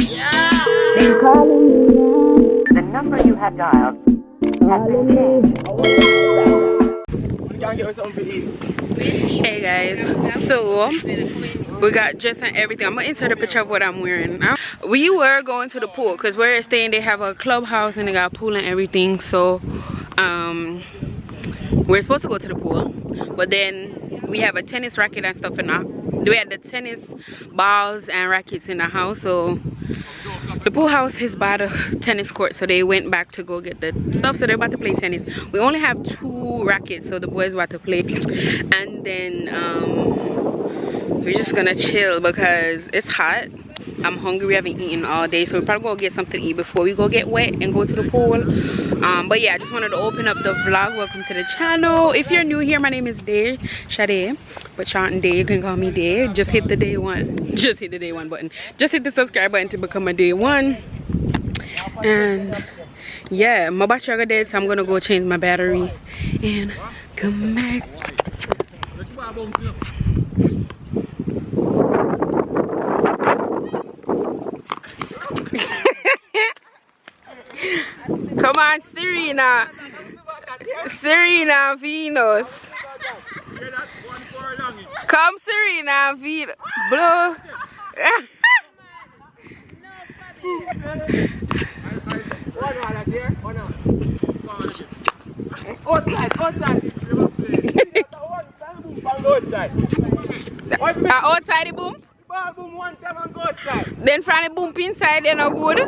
Yeah. The number you have dialed has been changed. Hey guys, so we got dressed and everything. I'm gonna insert a picture of what I'm wearing. We were going to the pool because where we're staying they have a clubhouse and they got a pool and everything. So we're supposed to go to the pool, but then we have a tennis racket and stuff in that. We had the tennis balls and rackets in the house, so the pool house is by the tennis court, so they went back to go get the stuff, so they're about to play tennis. We only have 2 rackets, so the boys about to play, and then we're just gonna chill because it's hot. I'm hungry. We haven't eaten all day, so we're probably gonna get something to eat before we go get wet and go to the pool. But yeah, I just wanted to open up the vlog. Welcome to the channel. If you're new here, my name is DaeOnes, but Sean and Dae, you can call me Dae. Just hit the DaeOnes, just hit the DaeOnes button. Just hit the subscribe button to become a DaeOnes. And yeah, my battery dead, so I'm gonna go change my battery and come back. Come on, Serena Venus. Come, Serena Venus. Blow. Outside the boom? Then from the boom inside, they're not good.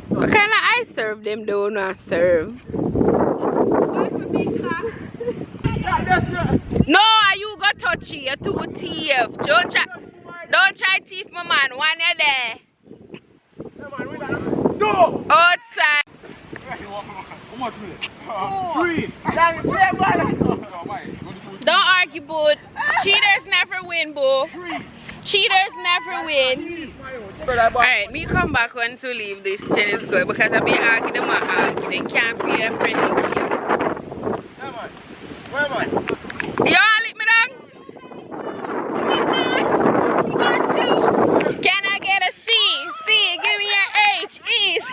What kind of I serve them though? Not serve. No, you got touchy. You're too thief. Don't try thief, my man. One you there. Outside. Don't argue, boo. Cheaters never win, boo. Cheaters never win. Alright, me come back when to leave this tennis court because I've been arguing them and arguing. They can't play a friendly game. Y'all lick me down? Can I get a C? C, give me an H. E, C.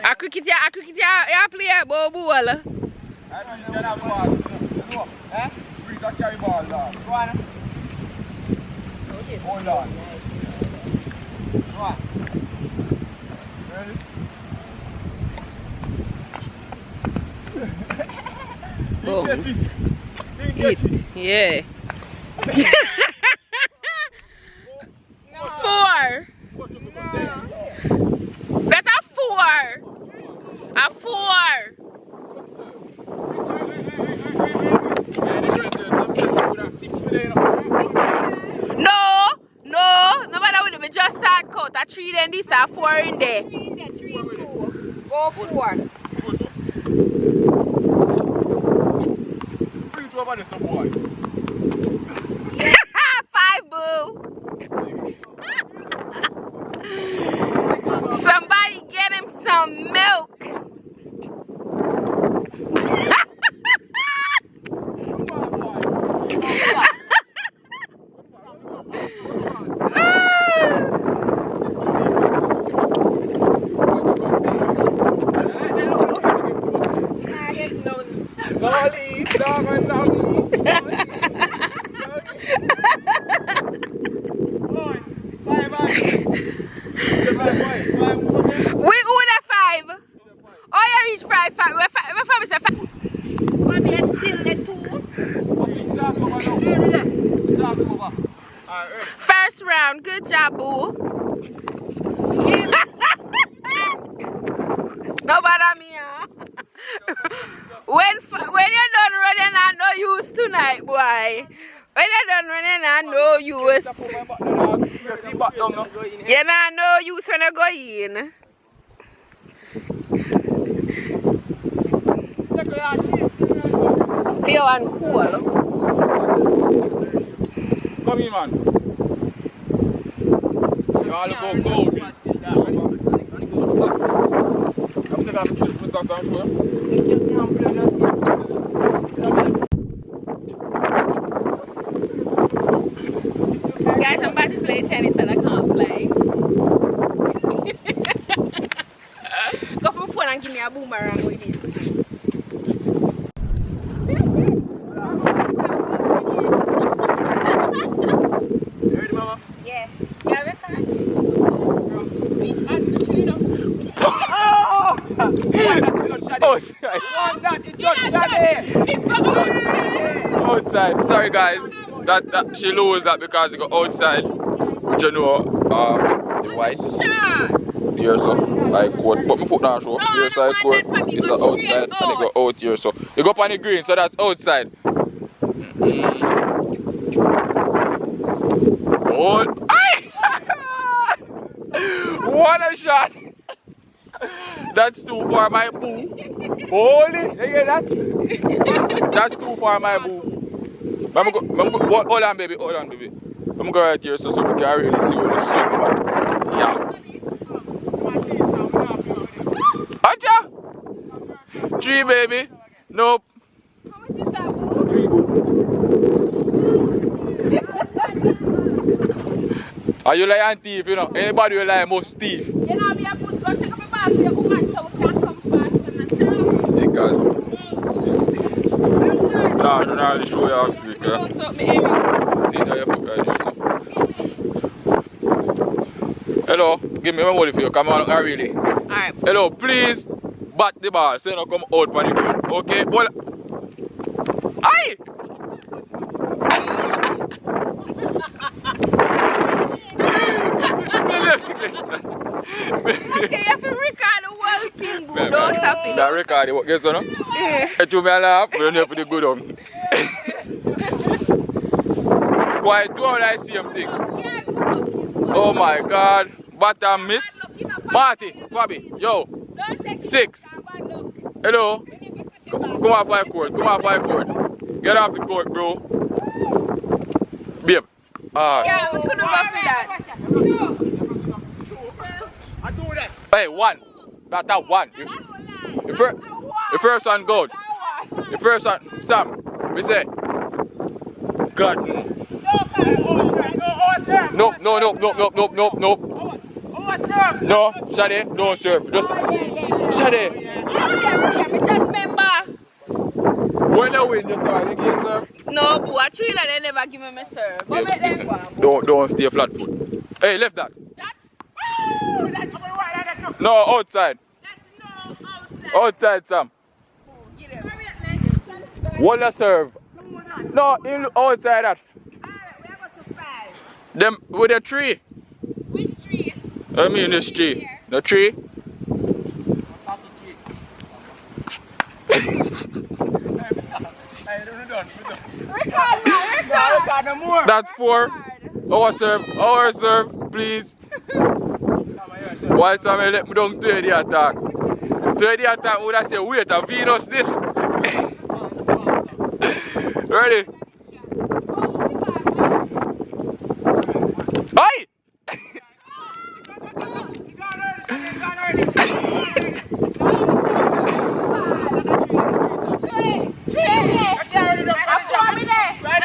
A cricket ya play a ball. Bones. It, yeah. 4. That's a 4. A 4. No, nobody would have just start cut. A 3 then this, a 4 in there. 3 and 4. Go 4. Five, boo. Somebody get him some milk. We own a 5. Oh, you reach 5. Where 5 is a 5. Mommy, I still the 2. First round, good job, boo. Nobody me, huh? When you're done running, I know you tonight, boy. When you're done running, I know you was. You know you when you go in. Feel and cool. come in, man. You all go cold. I'm going to sit for some time. Guys, I'm about to play tennis that I can't play. Go for phone and give me a boomerang with this. You ready, mama? Yeah. Yeah, record. Outside. Sorry guys, that she lose that because it got outside. Which you know, the white. Here so, I court. Put my foot down, show. Here so I court. It's the outside and it go out here so. You go up on the green, so that's outside. Hold. What a shot! That's too far, my boo. Hold it. You hear that? That's too far, my boo. Hold on, baby. Hold on, baby. I'm going right here so we can really see where the sun is. Yeah. Acha! 3, baby. Nope. How much is that? 3, boo. Are you like thief, you know? Anybody will like most thief. You know, we are good. Go take up a bath for your woman so we can come back. Because nah, I don't really show you how to speak. See there your foot right here, so. Hello, give me my money for you, come on, not really. Alright. Hello, please bat the ball so you don't come out for the green. Okay? Well, aye! Okay, you have to record the whole thing, boo. Don't stop it. That record, what guess you know? Yeah. Hey, you may laugh, but you're here for the good one. Why, do all that same thing? Oh my god. But I miss. Marty, Fabi, yo. 6. Hello. Come off my court, come off my court. Get off the court, bro. Babe. Yeah, we couldn't go for that. Hey, 1. That's that 1. The first one gold. The first one, Sam. We say. God. Nope. No, Shade, don't serve. Just Shade. When you win, you serve. You can't serve. No, boo, I treat that they never give me my serve. But make them go. Don't stay flat foot. Hey, left that. No, outside. Outside, Sam. What a serve. No, outside that. Them with a tree. Which tree? I mean this tree. The tree. Record. That's 4. Our serve, please. Why somebody let me down to the attack? To the attack, would I say, wait, a Venus this? Ready? Hey!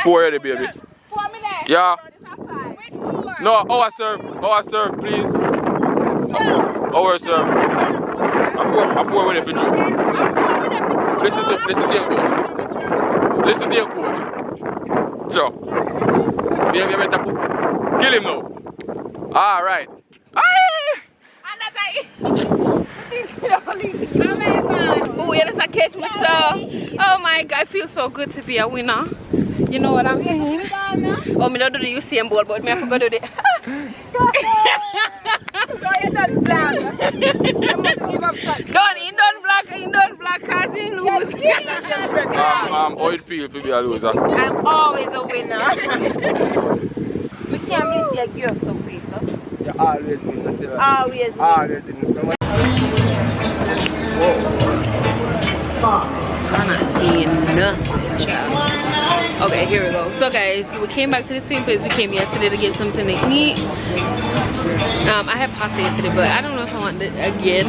Four ready, baby. Yeah. No, our serve, please. Our serve. I'm 4 ready for you. Listen to your coach. Listen to your coach. Joe. You better kill him now. Alright. Oh, yeah, that's a catch myself. Oh my god, it feels so good to be a winner. You know what I'm saying? Oh, me don't do the UCM ball, but me I forgot to do it. So you done black. You must give up shot. He don't black cause he lose. How it feel to be a loser? I'm always a winner. We can't miss your gift so quick, huh? You always win. Always win. Always win. I'm not seeing nothing, child. Okay, here we go. So guys, we came back to the same place we came yesterday to get something to eat. I had pasta yesterday, but I don't know if I want it again.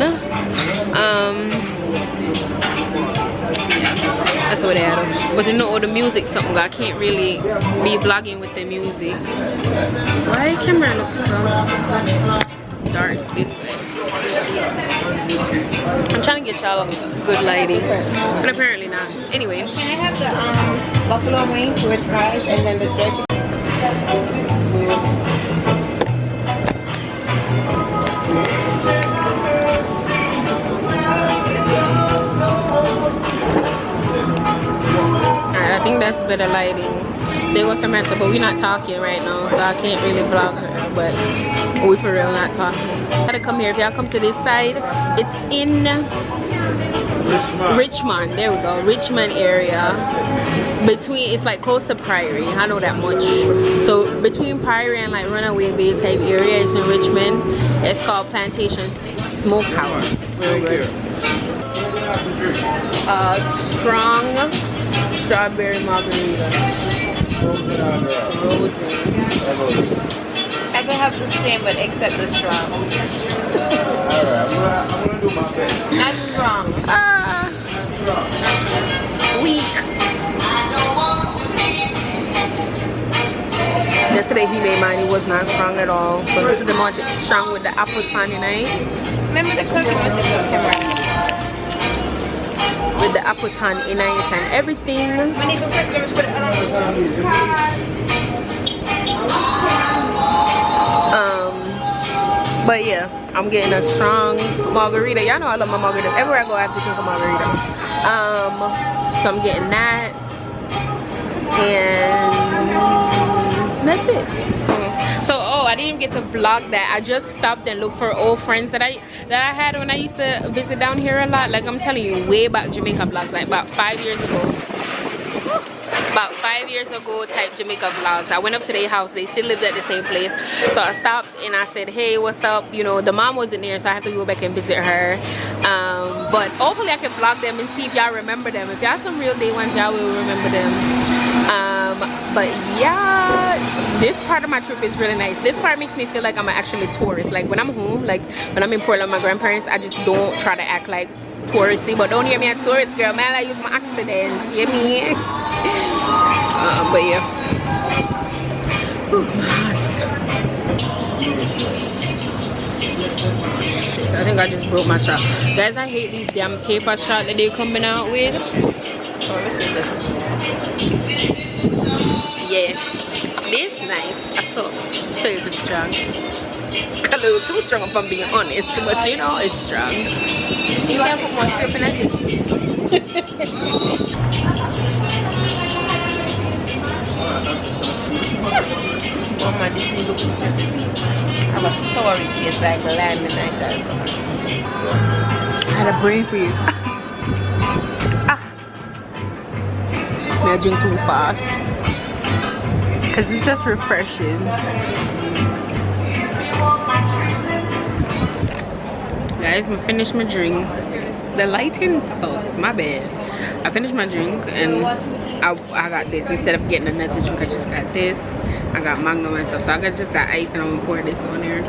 That's what they had. But you know, the music something, I can't really be vlogging with the music. Why camera looks so dark this way? I'm trying to get y'all good lighting, but apparently not. Anyway. Can I have the buffalo wings with fries and then the jerky? Alright, I think that's better lighting. There goes Samantha, but we're not talking right now, so I can't really vlog her, but we for real not talking. Gotta come here. If y'all come to this side, it's in Richmond. There we go, Richmond area. Between, it's like close to Priory, I know that much. So between Priory and like Runaway Bay type area, it's in Richmond. It's called Plantation Smokehouse. Real good. Strong strawberry margarita. Frozen. I can have the same, but except the strong. Alright, I'm gonna do my best. Not strong. Weak. Yesterday he made mine, it was not strong at all. But this is the much strong with the apple tiny night. Remember the customers in the camera? With the apple tan in it and everything. But yeah, I'm getting a strong margarita. Y'all know I love my margarita. Everywhere I go I have to drink a margarita. So I'm getting that, and that's it. So I didn't even get to vlog that. I just stopped and looked for old friends that I had when I used to visit down here a lot. Like I'm telling you, way back Jamaica vlogs, like about 5 years ago. About 5 years ago type Jamaica vlogs. I went up to their house. They still lived at the same place. So I stopped and I said, hey, what's up? You know, the mom wasn't there, so I have to go back and visit her. But hopefully I can vlog them and see if y'all remember them. If y'all some real DaeOnes, y'all will remember them. But yeah, this part of my trip is really nice. This part makes me feel like I'm actually a tourist. Like when I'm home, like when I'm in Portland with my grandparents, I just don't try to act like touristy. But don't hear me a tourist, girl. Man, I use my accent. Hear me? But yeah. Ooh, my heart. I think I just broke my strap. Guys, I hate these damn paper straps that they're coming out with. Yeah, this nice. I thought so it's strong. A little too strong if I'm being honest, but you know it's strong. You can put more syrup in it. Mama, this looks I'm a sorry taste like lamb and like that. I had a brain freeze. May I drink too fast? Because it's just refreshing. Guys, I finished my drinks. The lighting sucks, my bad. I finished my drink and I got this. Instead of getting another drink, I just got this. I got Magnum and stuff, so I just got ice and I'm gonna pour this on there.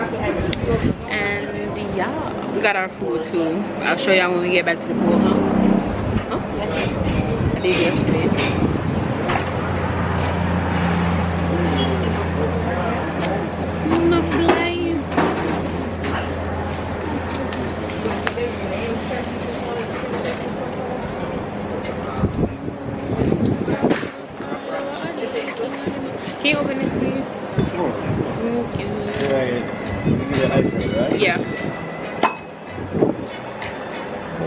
And yeah, we got our food too. I'll show y'all when we get back to the pool, huh? I did yesterday. Can you open this, please? Sure. Thank you. You need an ice cream, right? Yeah.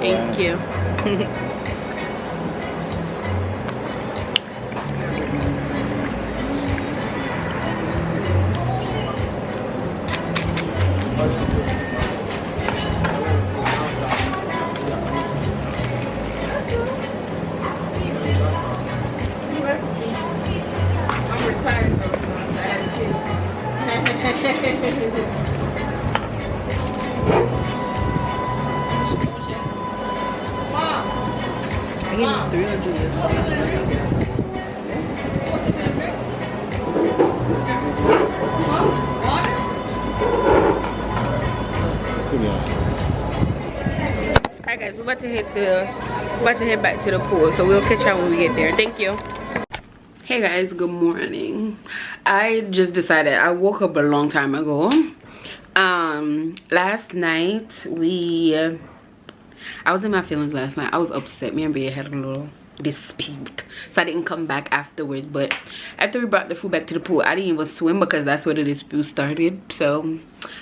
Thank you. I'm retired from I gave him 300 years. we're about to head back to the pool, so we'll catch y'all when we get there. Thank you. Hey guys, good morning. I just decided, I woke up a long time ago. Last night I was in my feelings last night. I was upset. Me and Bea had a little dispute, so I didn't come back afterwards. But after we brought the food back to the pool, I didn't even swim because that's where the dispute started. So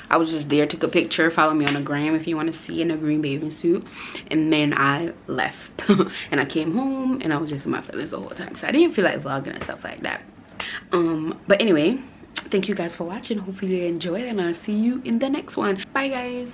I was just there, took a picture. Follow me on the gram if you want to see in a green bathing suit. And then I left and I came home and I was just in my feelings the whole time, so I didn't feel like vlogging and stuff like that. But anyway, thank you guys for watching. Hopefully you enjoyed, and I'll see you in the next one. Bye guys.